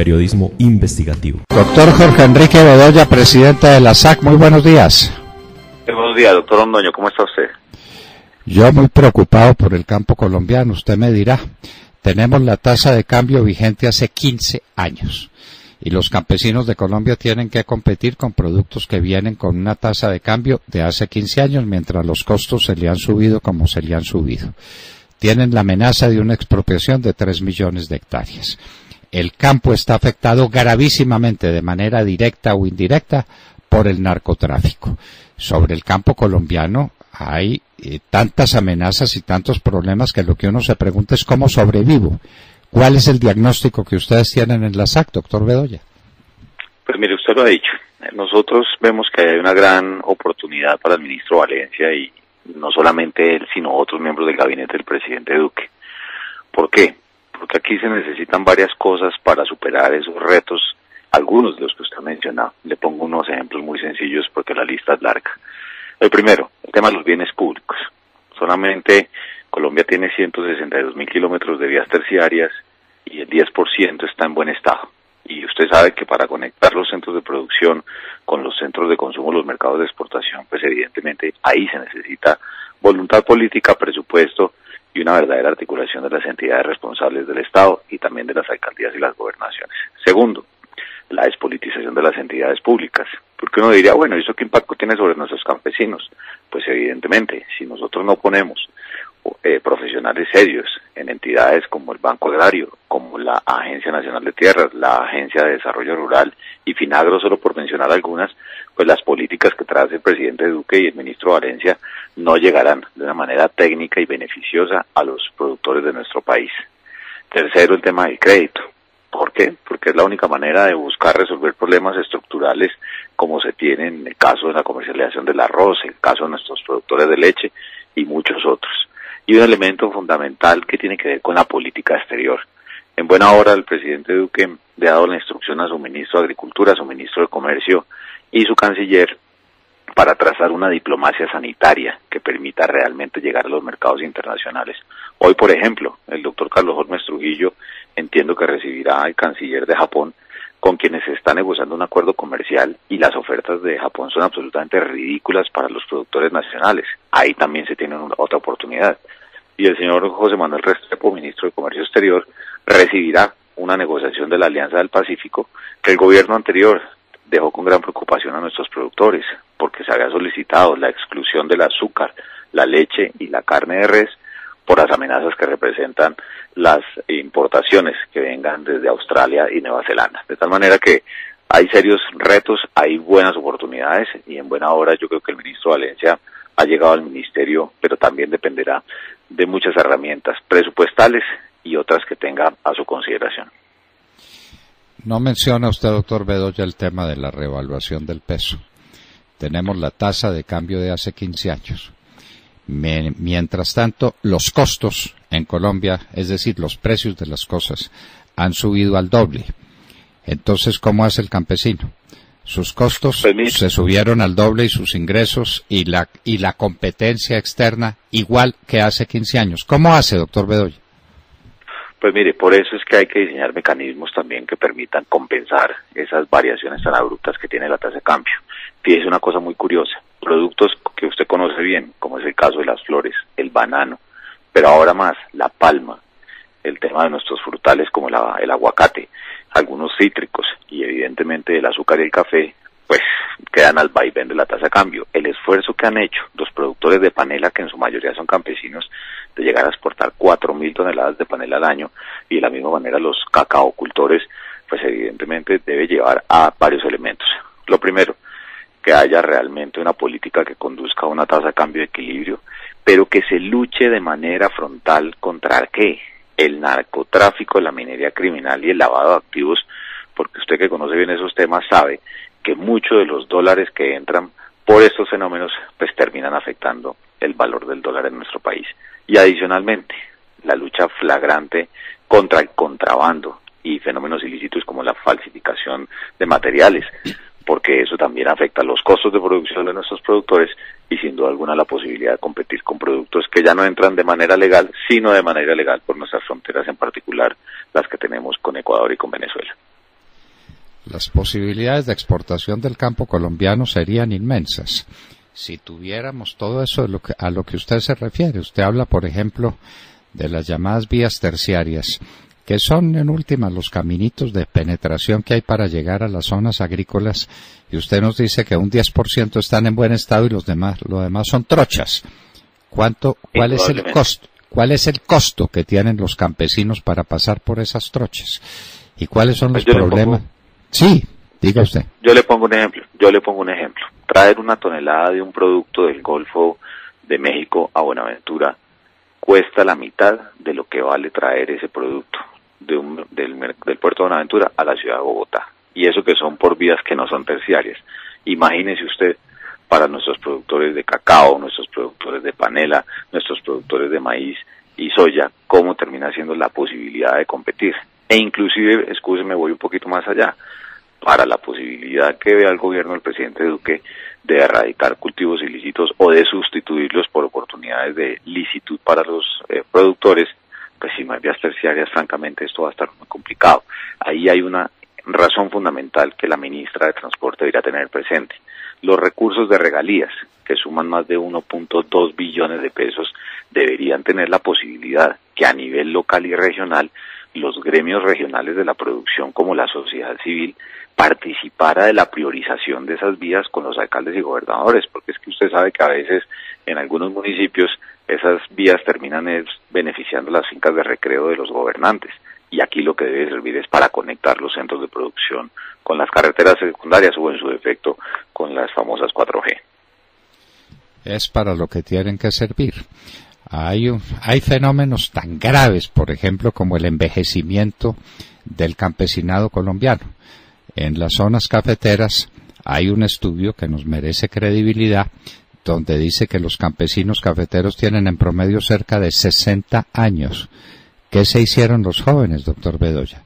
periodismo investigativo. Doctor Jorge Enrique Bedoya, presidente de la SAC, muy buenos días. Buenos días, doctor Londoño, ¿cómo está usted? Yo muy preocupado por el campo colombiano, usted me dirá. Tenemos la tasa de cambio vigente hace 15 años y los campesinos de Colombia tienen que competir con productos que vienen con una tasa de cambio de hace 15 años, mientras los costos se le han subido como se le han subido. Tienen la amenaza de una expropiación de 3 millones de hectáreas. El campo está afectado gravísimamente, de manera directa o indirecta, por el narcotráfico. Sobre el campo colombiano hay tantas amenazas y tantos problemas que lo que uno se pregunta es cómo sobrevivo. ¿Cuál es el diagnóstico que ustedes tienen en la SAC, doctor Bedoya? Pues mire, usted lo ha dicho. Nosotros vemos que hay una gran oportunidad para el ministro Valencia y no solamente él, sino otros miembros del gabinete del presidente Duque. ¿Por qué? Porque aquí se necesitan varias cosas para superar esos retos, algunos de los que usted ha mencionado. Le pongo unos ejemplos muy sencillos porque la lista es larga. El primero, el tema de los bienes públicos. Solamente Colombia tiene 162.000 kilómetros de vías terciarias y el 10% está en buen estado. Y usted sabe que para conectar los centros de producción con los centros de consumo, los mercados de exportación, pues evidentemente ahí se necesita voluntad política, presupuesto y una verdadera articulación de las entidades responsables del Estado y también de las alcaldías y las gobernaciones. Segundo, la despolitización de las entidades públicas. Porque uno diría, bueno, ¿eso qué impacto tiene sobre nuestros campesinos? Pues evidentemente, si nosotros no ponemos profesionales serios en entidades como el Banco Agrario, como la Agencia Nacional de Tierras, la Agencia de Desarrollo Rural y Finagro, solo por mencionar algunas, pues las políticas que trae el presidente Duque y el ministro Valencia no llegarán de una manera técnica y beneficiosa a los productores de nuestro país. Tercero, el tema del crédito. ¿Por qué? Porque es la única manera de buscar resolver problemas estructurales como se tiene en el caso de la comercialización del arroz, en el caso de nuestros productores de leche y muchos otros. Y un elemento fundamental que tiene que ver con la política exterior. En buena hora el presidente Duque le ha dado la instrucción a su ministro de Agricultura, a su ministro de Comercio y su canciller para trazar una diplomacia sanitaria que permita realmente llegar a los mercados internacionales. Hoy, por ejemplo, el doctor Carlos Holmes Trujillo entiendo que recibirá al canciller de Japón, con quienes se está negociando un acuerdo comercial y las ofertas de Japón son absolutamente ridículas para los productores nacionales. Ahí también se tiene otra oportunidad. Y el señor José Manuel Restrepo, ministro de Comercio Exterior, recibirá una negociación de la Alianza del Pacífico que el gobierno anterior dejó con gran preocupación a nuestros productores, porque se había solicitado la exclusión del azúcar, la leche y la carne de res por las amenazas que representan las importaciones que vengan desde Australia y Nueva Zelanda. De tal manera que hay serios retos, hay buenas oportunidades y en buena hora yo creo que el ministro Valencia ha llegado al ministerio, pero también dependerá de muchas herramientas presupuestales y otras que tenga a su consideración. No menciona usted, doctor Bedoya, el tema de la revaluación del peso. Tenemos la tasa de cambio de hace 15 años. Mientras tanto, los costos en Colombia, es decir, los precios de las cosas, han subido al doble. Entonces, ¿cómo hace el campesino? Sus costos se subieron al doble y sus ingresos y la competencia externa igual que hace 15 años. ¿Cómo hace, doctor Bedoya? Pues mire, por eso es que hay que diseñar mecanismos también que permitan compensar esas variaciones tan abruptas que tiene la tasa de cambio. Fíjese una cosa muy curiosa, productos que usted conoce bien, como es el caso de las flores, el banano, pero ahora más, la palma, el tema de nuestros frutales como el aguacate, algunos cítricos y evidentemente el azúcar y el café, pues quedan al vaivén de la tasa de cambio. El esfuerzo que han hecho los productores de panela, que en su mayoría son campesinos, de llegar a exportar 4.000 toneladas de panela al año, y de la misma manera los cacaocultores, pues evidentemente debe llevar a varios elementos. Lo primero, que haya realmente una política que conduzca a una tasa de cambio de equilibrio, pero que se luche de manera frontal contra ¿qué? El narcotráfico, la minería criminal y el lavado de activos, porque usted que conoce bien esos temas sabe que muchos de los dólares que entran por estos fenómenos pues terminan afectando el valor del dólar en nuestro país. Y adicionalmente, la lucha flagrante contra el contrabando y fenómenos ilícitos como la falsificación de materiales, porque eso también afecta los costos de producción de nuestros productores y sin duda alguna la posibilidad de competir con productos que ya no entran de manera legal, sino de manera ilegal por nuestras fronteras, en particular las que tenemos con Ecuador y con Venezuela. Las posibilidades de exportación del campo colombiano serían inmensas. Si tuviéramos todo eso a lo que usted se refiere, usted habla, por ejemplo, de las llamadas vías terciarias, que son en última los caminitos de penetración que hay para llegar a las zonas agrícolas, y usted nos dice que un 10% están en buen estado y lo demás son trochas. ¿Cuál es el costo? ¿Cuál es el costo que tienen los campesinos para pasar por esas trochas? ¿Y cuáles son los problemas? Sí, diga usted. Yo le pongo un ejemplo. Traer una tonelada de un producto del Golfo de México a Buenaventura cuesta la mitad de lo que vale traer ese producto del puerto de Buenaventura a la ciudad de Bogotá. Y eso que son por vías que no son terciarias. Imagínese usted, para nuestros productores de cacao, nuestros productores de panela, nuestros productores de maíz y soya, cómo termina siendo la posibilidad de competir. E inclusive, excúseme, voy un poquito más allá, para la posibilidad que vea el gobierno del presidente Duque de erradicar cultivos ilícitos o de sustituirlos por oportunidades de licitud para los productores, pues si no hay vías terciarias, francamente esto va a estar muy complicado. Ahí hay una razón fundamental que la ministra de Transporte debería tener presente. Los recursos de regalías, que suman más de 1.2 billones de pesos, deberían tener la posibilidad que a nivel local y regional los gremios regionales de la producción, como la sociedad civil, participara de la priorización de esas vías con los alcaldes y gobernadores, porque es que usted sabe que a veces en algunos municipios esas vías terminan beneficiando las fincas de recreo de los gobernantes, y aquí lo que debe servir es para conectar los centros de producción con las carreteras secundarias o en su defecto con las famosas 4G. Es para lo que tienen que servir. Hay fenómenos tan graves, por ejemplo, como el envejecimiento del campesinado colombiano. En las zonas cafeteras hay un estudio que nos merece credibilidad, donde dice que los campesinos cafeteros tienen en promedio cerca de 60 años. ¿Qué se hicieron los jóvenes, doctor Bedoya?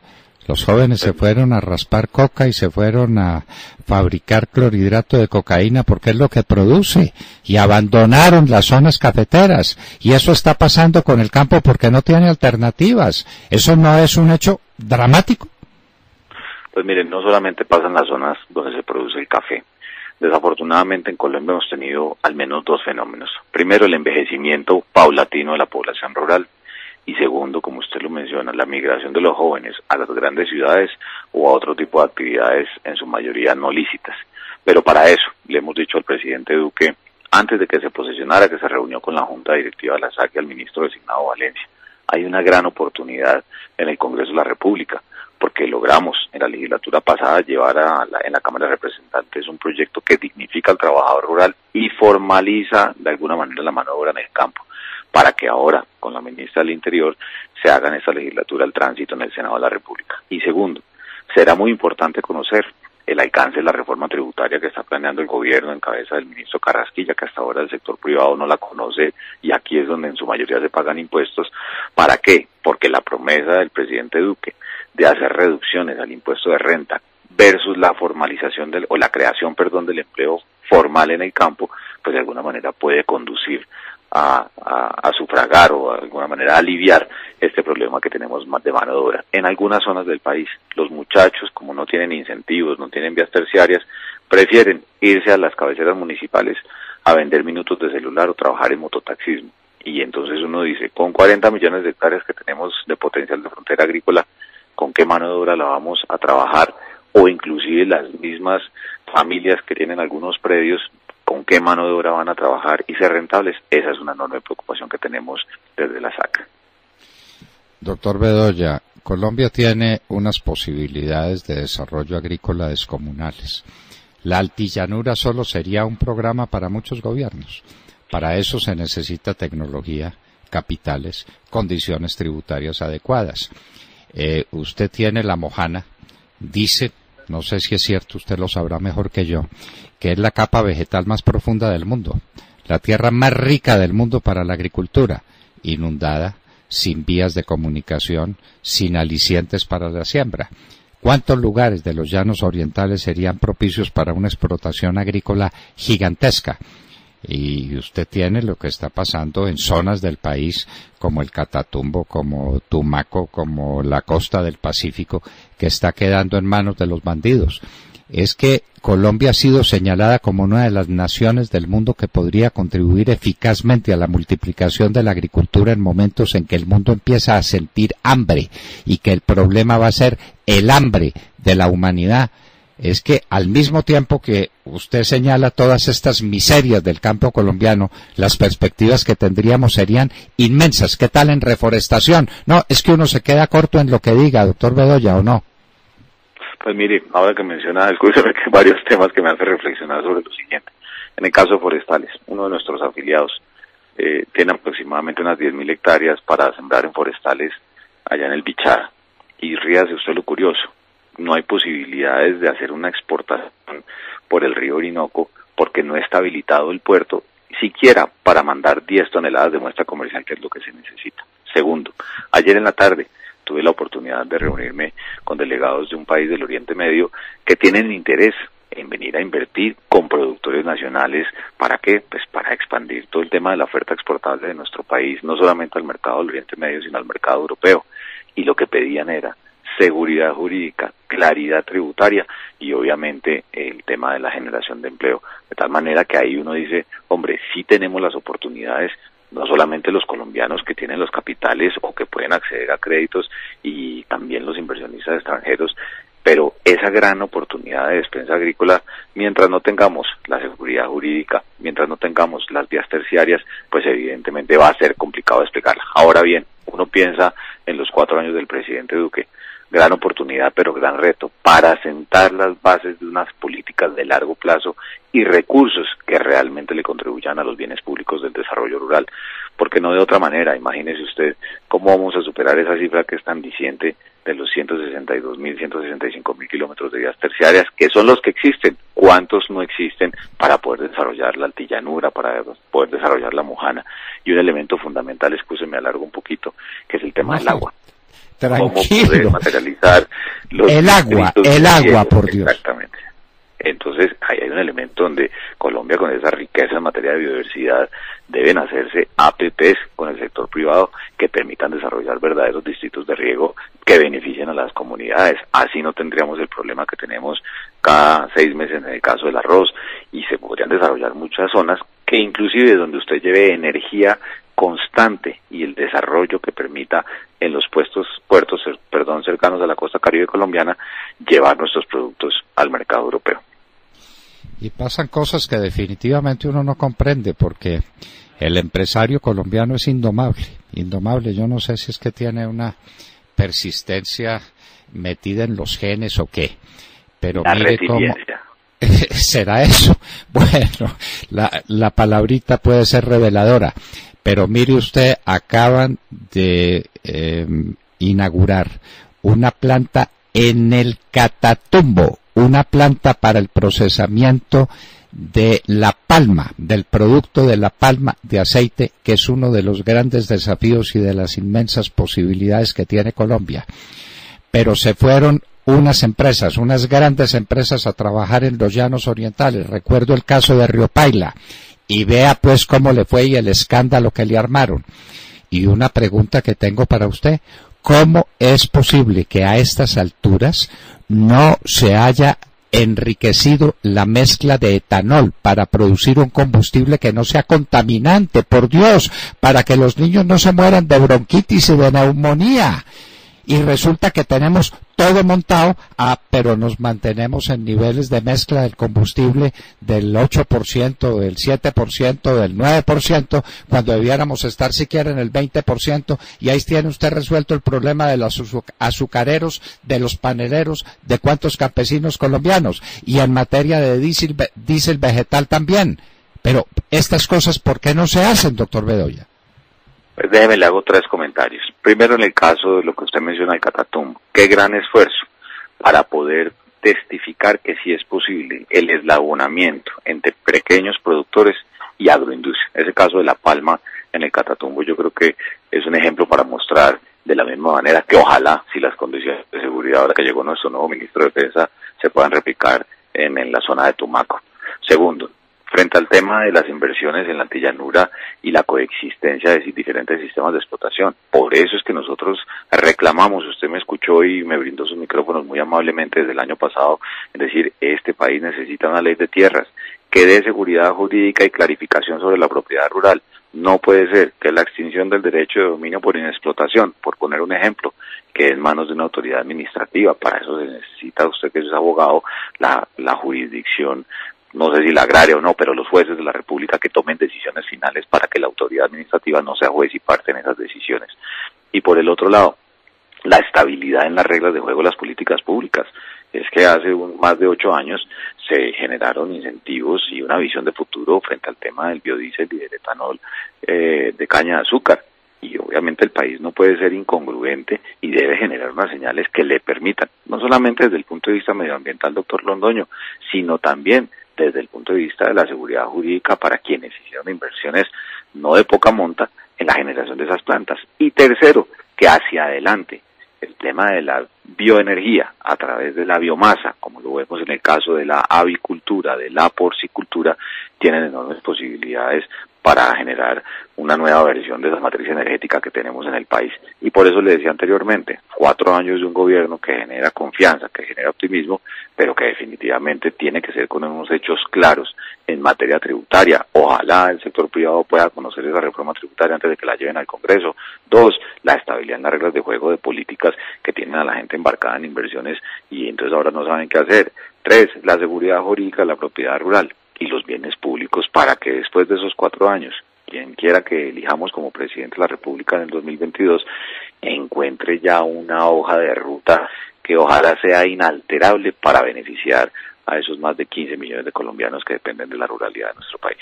Los jóvenes se fueron a raspar coca y se fueron a fabricar clorhidrato de cocaína porque es lo que produce, y abandonaron las zonas cafeteras, y eso está pasando con el campo porque no tiene alternativas. ¿Eso no es un hecho dramático? Pues miren, no solamente pasa en las zonas donde se produce el café. Desafortunadamente en Colombia hemos tenido al menos dos fenómenos. Primero, el envejecimiento paulatino de la población rural. Y segundo, como usted lo menciona, la migración de los jóvenes a las grandes ciudades o a otro tipo de actividades, en su mayoría no lícitas. Pero para eso, le hemos dicho al presidente Duque, antes de que se posesionara, que se reunió con la Junta Directiva de la SAC y al ministro designado Valencia, hay una gran oportunidad en el Congreso de la República, porque logramos en la legislatura pasada llevar en la Cámara de Representantes un proyecto que dignifica al trabajador rural y formaliza de alguna manera la mano de obra en el campo, para que ahora, con la ministra del Interior, se haga en esta legislatura el tránsito en el Senado de la República. Y segundo, será muy importante conocer el alcance de la reforma tributaria que está planeando el gobierno en cabeza del ministro Carrasquilla, que hasta ahora el sector privado no la conoce, y aquí es donde en su mayoría se pagan impuestos. ¿Para qué? Porque la promesa del presidente Duque de hacer reducciones al impuesto de renta versus la formalización o la creación, del empleo formal en el campo, pues de alguna manera puede conducir a sufragar o de alguna manera aliviar este problema que tenemos más de mano de obra. En algunas zonas del país, los muchachos, como no tienen incentivos, no tienen vías terciarias, prefieren irse a las cabeceras municipales a vender minutos de celular o trabajar en mototaxismo. Y entonces uno dice, con 40 millones de hectáreas que tenemos de potencial de frontera agrícola, ¿con qué mano de obra la vamos a trabajar? O inclusive las mismas familias que tienen algunos predios, ¿con qué mano de obra van a trabajar y ser rentables? Esa es una enorme preocupación que tenemos desde la SAC. Doctor Bedoya, Colombia tiene unas posibilidades de desarrollo agrícola descomunales. La altillanura solo sería un programa para muchos gobiernos. Para eso se necesita tecnología, capitales, condiciones tributarias adecuadas. Usted tiene la mojana, dice, no sé si es cierto, usted lo sabrá mejor que yo, que es la capa vegetal más profunda del mundo, la tierra más rica del mundo para la agricultura, inundada, sin vías de comunicación, sin alicientes para la siembra. ¿Cuántos lugares de los llanos orientales serían propicios para una explotación agrícola gigantesca? Y usted tiene lo que está pasando en zonas del país como el Catatumbo, como Tumaco, como la costa del Pacífico, que está quedando en manos de los bandidos. Es que Colombia ha sido señalada como una de las naciones del mundo que podría contribuir eficazmente a la multiplicación de la agricultura en momentos en que el mundo empieza a sentir hambre y que el problema va a ser el hambre de la humanidad. Es que al mismo tiempo que usted señala todas estas miserias del campo colombiano, las perspectivas que tendríamos serían inmensas. ¿Qué tal en reforestación? No, es que uno se queda corto en lo que diga, doctor Bedoya, ¿o no? Pues mire, ahora que menciona, escúcheme que hay varios temas que me hacen reflexionar sobre lo siguiente. En el caso de forestales, uno de nuestros afiliados tiene aproximadamente unas 10.000 hectáreas para sembrar en forestales allá en el Bichada. Y ríase usted lo curioso, no hay posibilidades de hacer una exportación por el río Orinoco porque no está habilitado el puerto siquiera para mandar 10 toneladas de muestra comercial, que es lo que se necesita. Segundo, ayer en la tarde tuve la oportunidad de reunirme con delegados de un país del Oriente Medio que tienen interés en venir a invertir con productores nacionales. ¿Para qué? Pues para expandir todo el tema de la oferta exportable de nuestro país, no solamente al mercado del Oriente Medio, sino al mercado europeo. Y lo que pedían era seguridad jurídica, claridad tributaria y obviamente el tema de la generación de empleo. De tal manera que ahí uno dice, hombre, sí tenemos las oportunidades, no solamente los colombianos que tienen los capitales o que pueden acceder a créditos y también los inversionistas extranjeros, pero esa gran oportunidad de despensa agrícola, mientras no tengamos la seguridad jurídica, mientras no tengamos las vías terciarias, pues evidentemente va a ser complicado explicarla. Ahora bien, uno piensa en los 4 años del presidente Duque, gran oportunidad pero gran reto para sentar las bases de unas políticas de largo plazo y recursos que realmente le contribuyan a los bienes públicos del desarrollo rural, porque no de otra manera. Imagínese usted cómo vamos a superar esa cifra que es tan diciente de los 162.000, 165.000 kilómetros de vías terciarias, que son los que existen. ¿Cuántos no existen para poder desarrollar la altillanura, para poder desarrollar la mojana? Y un elemento fundamental, me alargo un poquito, que es el tema del agua. Tranquilo. ¿Cómo poder materializar el agua, por Dios. Exactamente. Entonces, ahí hay un elemento donde Colombia, con esa riqueza en materia de biodiversidad, deben hacerse APPs con el sector privado que permitan desarrollar verdaderos distritos de riego que beneficien a las comunidades. Así no tendríamos el problema que tenemos cada 6 meses en el caso del arroz, y se podrían desarrollar muchas zonas que inclusive donde usted lleve energía constante y el desarrollo que permita en los puertos cercanos a la costa caribe colombiana llevar nuestros productos al mercado europeo. Y pasan cosas que definitivamente uno no comprende, porque el empresario colombiano es indomable. Yo no sé si es que tiene una persistencia metida en los genes o qué, pero la mire cómo será eso. Bueno, la palabrita puede ser reveladora. Pero mire usted, acaban de inaugurar una planta en el Catatumbo, una planta para el procesamiento de la palma, del producto de la palma de aceite, que es uno de los grandes desafíos y de las inmensas posibilidades que tiene Colombia. Pero se fueron unas grandes empresas a trabajar en los llanos orientales. Recuerdo el caso de Río Paila. Y vea pues cómo le fue y el escándalo que le armaron. Y una pregunta que tengo para usted, ¿cómo es posible que a estas alturas no se haya enriquecido la mezcla de etanol para producir un combustible que no sea contaminante, por Dios, para que los niños no se mueran de bronquitis y de neumonía? Y resulta que tenemos todo montado, pero nos mantenemos en niveles de mezcla del combustible del 8%, del 7%, del 9%, cuando debiéramos estar siquiera en el 20%, y ahí tiene usted resuelto el problema de los azucareros, de los paneleros, de cuántos campesinos colombianos, y en materia de diésel vegetal también. Pero estas cosas, ¿por qué no se hacen, doctor Bedoya? Pues déjeme, le hago 3 comentarios. Primero, en el caso de lo que usted menciona del Catatumbo, qué gran esfuerzo para poder testificar que sí es posible el eslabonamiento entre pequeños productores y agroindustria. Ese caso de la palma en el Catatumbo yo creo que es un ejemplo para mostrar de la misma manera que ojalá, si las condiciones de seguridad ahora que llegó nuestro nuevo ministro de Defensa, se puedan replicar en la zona de Tumaco. Segundo, frente al tema de las inversiones en la antillanura y la coexistencia de diferentes sistemas de explotación. Por eso es que nosotros reclamamos, usted me escuchó y me brindó sus micrófonos muy amablemente desde el año pasado, es decir, este país necesita una ley de tierras que dé seguridad jurídica y clarificación sobre la propiedad rural. No puede ser que la extinción del derecho de dominio por inexplotación, por poner un ejemplo, quede en manos de una autoridad administrativa. Para eso se necesita, usted que es abogado, la jurisdicción, no sé si la agraria o no, pero los jueces de la República que tomen decisiones finales para que la autoridad administrativa no sea juez y parte en esas decisiones. Y por el otro lado, la estabilidad en las reglas de juego de las políticas públicas. Es que hace más de 8 años se generaron incentivos y una visión de futuro frente al tema del biodiesel y del etanol de caña de azúcar. Y obviamente el país no puede ser incongruente y debe generar unas señales que le permitan, no solamente desde el punto de vista medioambiental, doctor Londoño, sino también desde el punto de vista de la seguridad jurídica para quienes hicieron inversiones no de poca monta en la generación de esas plantas. Y tercero, que hacia adelante el tema de la bioenergía a través de la biomasa, como lo vemos en el caso de la avicultura, de la porcicultura, tienen enormes posibilidades para generar una nueva versión de esa matriz energética que tenemos en el país. Y por eso le decía anteriormente, 4 años de un gobierno que genera confianza, que genera optimismo, pero que definitivamente tiene que ser con unos hechos claros en materia tributaria. Ojalá el sector privado pueda conocer esa reforma tributaria antes de que la lleven al Congreso. 2, la estabilidad en las reglas de juego de políticas que tienen a la gente embarcada en inversiones y entonces ahora no saben qué hacer. 3, la seguridad jurídica de la propiedad rural y los bienes públicos para que después de esos 4 años, quien quiera que elijamos como presidente de la República en el 2022, encuentre ya una hoja de ruta que ojalá sea inalterable para beneficiar a esos más de 15 millones de colombianos que dependen de la ruralidad de nuestro país.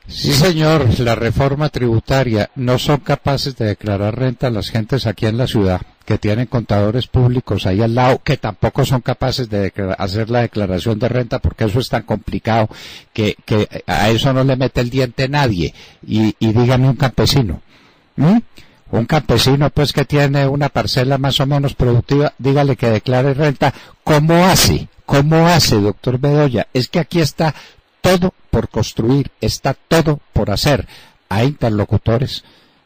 Sí, señor, la reforma tributaria. No son capaces de declarar renta a las gentes aquí en la ciudad, que tienen contadores públicos ahí al lado, que tampoco son capaces de hacer la declaración de renta, porque eso es tan complicado que a eso no le mete el diente nadie. Y dígame un campesino, un campesino pues que tiene una parcela más o menos productiva, dígale que declare renta. ¿Cómo hace? ¿Cómo hace, doctor Bedoya? Es que aquí está todo por construir, está todo por hacer. Hay interlocutores.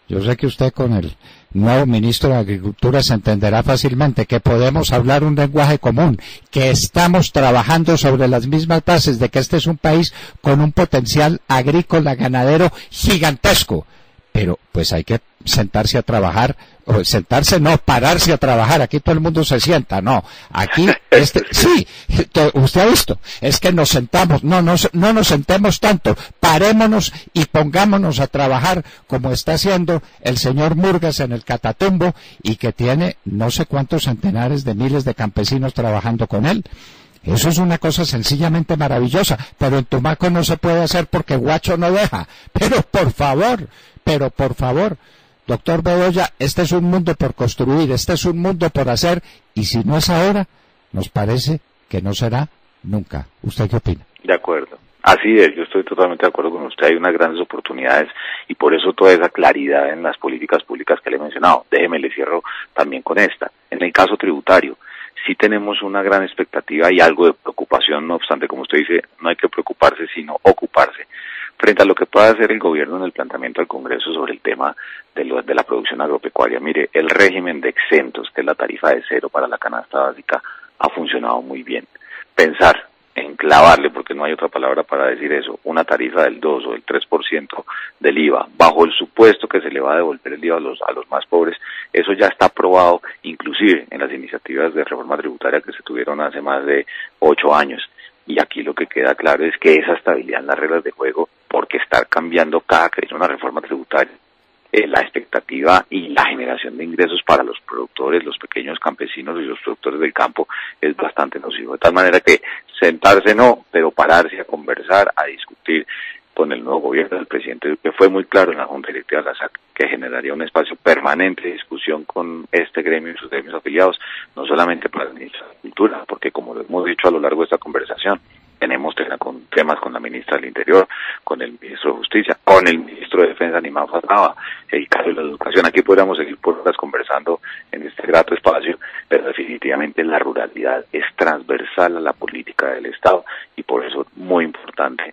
Yo sé que usted con el nuevo ministro de Agricultura se entenderá fácilmente que podemos hablar un lenguaje común, que estamos trabajando sobre las mismas bases de que este es un país con un potencial agrícola ganadero gigantesco. Pero pues hay que sentarse a trabajar, o sentarse no, pararse a trabajar. Aquí todo el mundo se sienta, no. Aquí, sí, usted ha visto, es que nos sentamos, no nos sentemos tanto, parémonos y pongámonos a trabajar como está haciendo el señor Murgas en el Catatumbo y que tiene no sé cuántos centenares de miles de campesinos trabajando con él. Eso es una cosa sencillamente maravillosa, pero en Tumaco no se puede hacer porque Guacho no deja. Pero por favor, doctor Bedoya, este es un mundo por construir, este es un mundo por hacer, y si no es ahora, nos parece que no será nunca. ¿Usted qué opina? De acuerdo. Así es, yo estoy totalmente de acuerdo con usted, hay unas grandes oportunidades y por eso toda esa claridad en las políticas públicas que le he mencionado. Déjeme, le cierro también con esta. En el caso tributario, sí tenemos una gran expectativa y algo de preocupación, no obstante, como usted dice, no hay que preocuparse, sino ocuparse. Frente a lo que pueda hacer el gobierno en el planteamiento al Congreso sobre el tema de la producción agropecuaria, mire, el régimen de exentos, que es la tarifa de 0 para la canasta básica, ha funcionado muy bien. Pensar en clavarle, porque no hay otra palabra para decir eso, una tarifa del 2 o del 3% del IVA, bajo el supuesto que se le va a devolver el IVA a los más pobres, eso ya está aprobado, inclusive en las iniciativas de reforma tributaria que se tuvieron hace más de 8 años. Y aquí lo que queda claro es que esa estabilidad en las reglas de juego, porque estar cambiando cada que es una reforma tributaria, la expectativa y la generación de ingresos para los productores, los pequeños campesinos y los productores del campo es bastante nocivo. De tal manera que sentarse no, pero pararse a conversar, a discutir con el nuevo gobierno del presidente, que fue muy claro en la Junta Directiva de la SAC, que generaría un espacio permanente de discusión con este gremio y sus gremios afiliados, no solamente para el ministro de Agricultura, porque como lo hemos dicho a lo largo de esta conversación, tenemos temas con la ministra del Interior, con el ministro de Justicia, con el ministro de Defensa, Nimán Fataba, el caso de la educación. Aquí podríamos seguir por horas conversando en este grato espacio, pero definitivamente la ruralidad es transversal a la política del Estado y por eso muy importante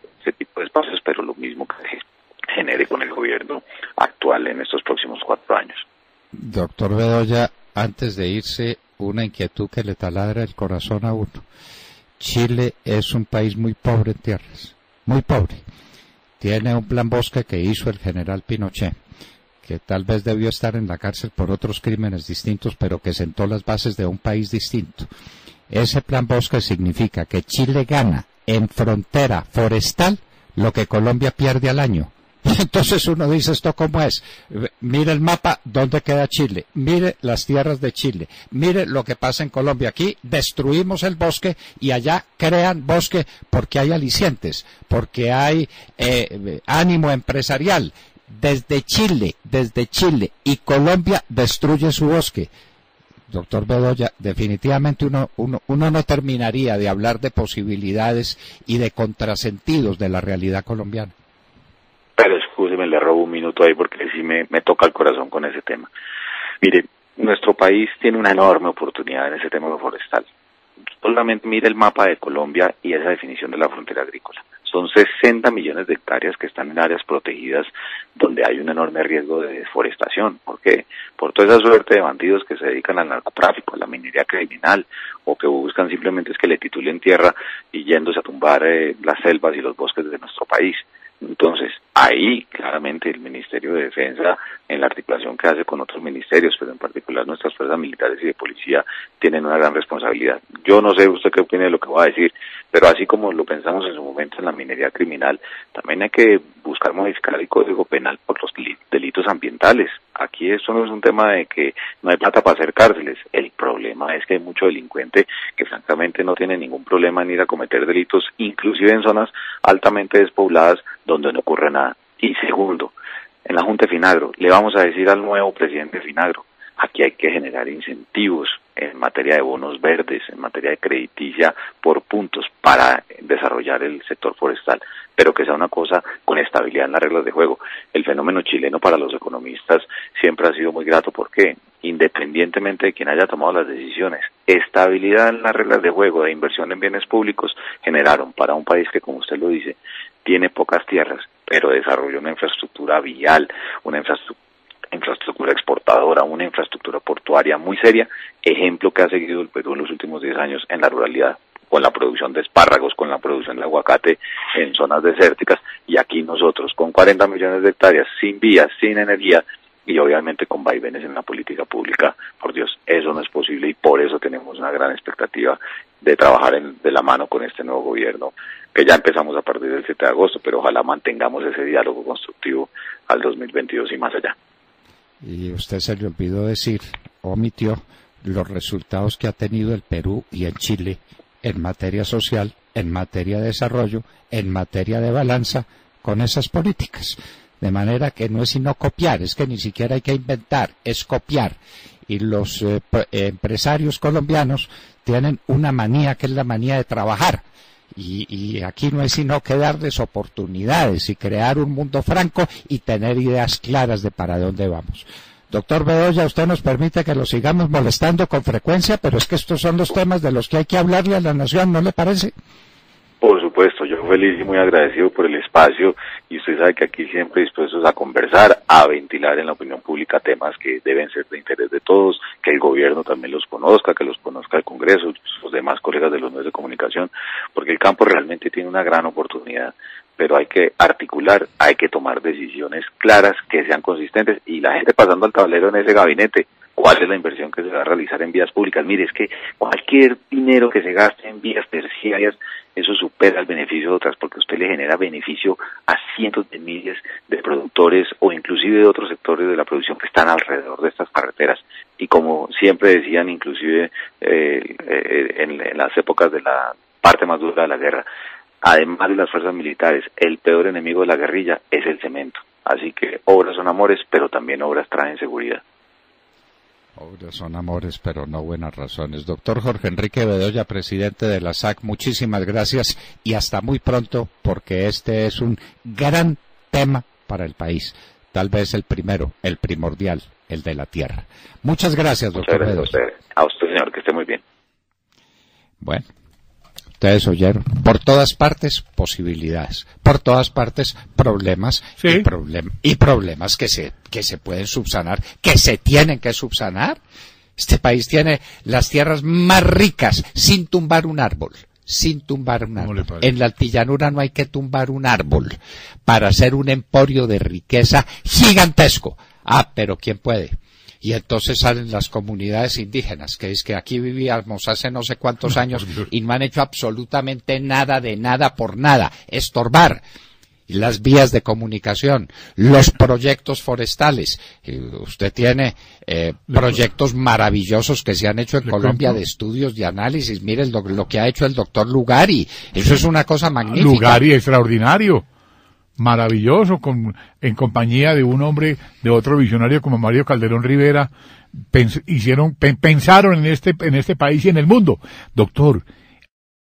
Doctor Bedoya, antes de irse, una inquietud que le taladra el corazón a uno. Chile es un país muy pobre en tierras, muy pobre. Tiene un plan Bosque que hizo el general Pinochet, que tal vez debió estar en la cárcel por otros crímenes distintos, pero que sentó las bases de un país distinto. Ese plan Bosque significa que Chile gana en frontera forestal lo que Colombia pierde al año. Entonces uno dice, ¿esto cómo es? Mire el mapa, ¿dónde queda Chile? Mire las tierras de Chile. Mire lo que pasa en Colombia. Aquí destruimos el bosque y allá crean bosque porque hay alicientes, porque hay ánimo empresarial. Desde Chile y Colombia destruye su bosque. Doctor Bedoya, definitivamente uno no terminaría de hablar de posibilidades y de contrasentidos de la realidad colombiana. Pero escúcheme, le robo un minuto ahí porque sí me toca el corazón con ese tema. Mire, nuestro país tiene una enorme oportunidad en ese tema forestal. Solamente mire el mapa de Colombia y esa definición de la frontera agrícola. Son 60 millones de hectáreas que están en áreas protegidas donde hay un enorme riesgo de deforestación. ¿Por qué? Por toda esa suerte de bandidos que se dedican al narcotráfico, a la minería criminal, o que buscan simplemente es que le titulen tierra y yéndose a tumbar las selvas y los bosques de nuestro país. Entonces, ahí claramente el Ministerio de Defensa, en la articulación que hace con otros ministerios, pero en particular nuestras fuerzas militares y de policía, tienen una gran responsabilidad. Yo no sé usted qué opina de lo que voy a decir, pero así como lo pensamos en su momento en la minería criminal, también hay que buscar modificar el Código Penal por los delitos ambientales. Aquí esto no es un tema de que no hay plata para hacer cárceles. El problema es que hay mucho delincuente que francamente no tiene ningún problema en ir a cometer delitos, inclusive en zonas altamente despobladas donde no ocurre nada. Y segundo, en la Junta de Finagro, le vamos a decir al nuevo presidente de Finagro, aquí hay que generar incentivos en materia de bonos verdes, en materia de crediticia por puntos para desarrollar el sector forestal, pero que sea una cosa con estabilidad en las reglas de juego. El fenómeno chileno para los economistas siempre ha sido muy grato porque, independientemente de quien haya tomado las decisiones, estabilidad en las reglas de juego de inversión en bienes públicos generaron para un país que, como usted lo dice, tiene pocas tierras, pero desarrolló una infraestructura vial, una infraestructura exportadora, una infraestructura portuaria muy seria, ejemplo que ha seguido el Perú en los últimos 10 años en la ruralidad, con la producción de espárragos, con la producción de aguacate en zonas desérticas, y aquí nosotros con 40 millones de hectáreas, sin vías, sin energía, y obviamente con vaivenes en la política pública. Por Dios, eso no es posible y por eso tenemos una gran expectativa de trabajar de la mano con este nuevo gobierno, que ya empezamos a partir del 7 de agosto, pero ojalá mantengamos ese diálogo constructivo al 2022 y más allá. Y usted se le olvidó decir, omitió, los resultados que ha tenido el Perú y el Chile en materia social, en materia de desarrollo, en materia de balanza con esas políticas. De manera que no es sino copiar, es que ni siquiera hay que inventar, es copiar. Y los empresarios colombianos tienen una manía que es la manía de trabajar. Y aquí no es sino que darles oportunidades y crear un mundo franco y tener ideas claras de para dónde vamos. Doctor Bedoya, usted nos permite que lo sigamos molestando con frecuencia, pero es que estos son los temas de los que hay que hablarle a la nación, ¿no le parece? Por supuesto, yo feliz y muy agradecido por el espacio, y usted sabe que aquí siempre dispuestos a conversar, a ventilar en la opinión pública temas que deben ser de interés de todos, que el gobierno también los conozca, que los conozca el Congreso, sus demás colegas de los medios de comunicación, porque el campo realmente tiene una gran oportunidad, pero hay que articular, hay que tomar decisiones claras que sean consistentes, y la gente pasando al tablero en ese gabinete, ¿cuál es la inversión que se va a realizar en vías públicas? Mire, es que cualquier dinero que se gaste en vías terciarias, eso supera el beneficio de otras, porque usted le genera beneficio a cientos de miles de productores o inclusive de otros sectores de la producción que están alrededor de estas carreteras. Y como siempre decían, inclusive en las épocas de la parte más dura de la guerra, además de las fuerzas militares, el peor enemigo de la guerrilla es el cemento. Así que obras son amores, pero también obras traen seguridad. Obras son amores, pero no buenas razones. Doctor Jorge Enrique Bedoya, presidente de la SAC, muchísimas gracias y hasta muy pronto, porque este es un gran tema para el país. Tal vez el primero, el primordial, el de la tierra. Muchas gracias, doctor Bedoya. A usted, señor, que esté muy bien. Bueno. Ustedes oyeron. Por todas partes, posibilidades. Por todas partes, problemas. Sí. Y problemas que se pueden subsanar, que se tienen que subsanar. Este país tiene las tierras más ricas sin tumbar un árbol. Sin tumbar un árbol. En la altillanura no hay que tumbar un árbol para hacer un emporio de riqueza gigantesco. Pero ¿quién puede? Y entonces salen las comunidades indígenas, que es que aquí vivíamos hace no sé cuántos años y no han hecho absolutamente nada de nada por nada. Estorbar. Las vías de comunicación, los proyectos forestales. Usted tiene proyectos maravillosos que se han hecho en Colombia de estudios, de análisis. Mire lo que ha hecho el doctor Lugari. Eso es una cosa magnífica. Lugari extraordinario, maravilloso, en compañía de un hombre, de otro visionario como Mario Calderón Rivera. Pensaron en este país y en el mundo. Doctor,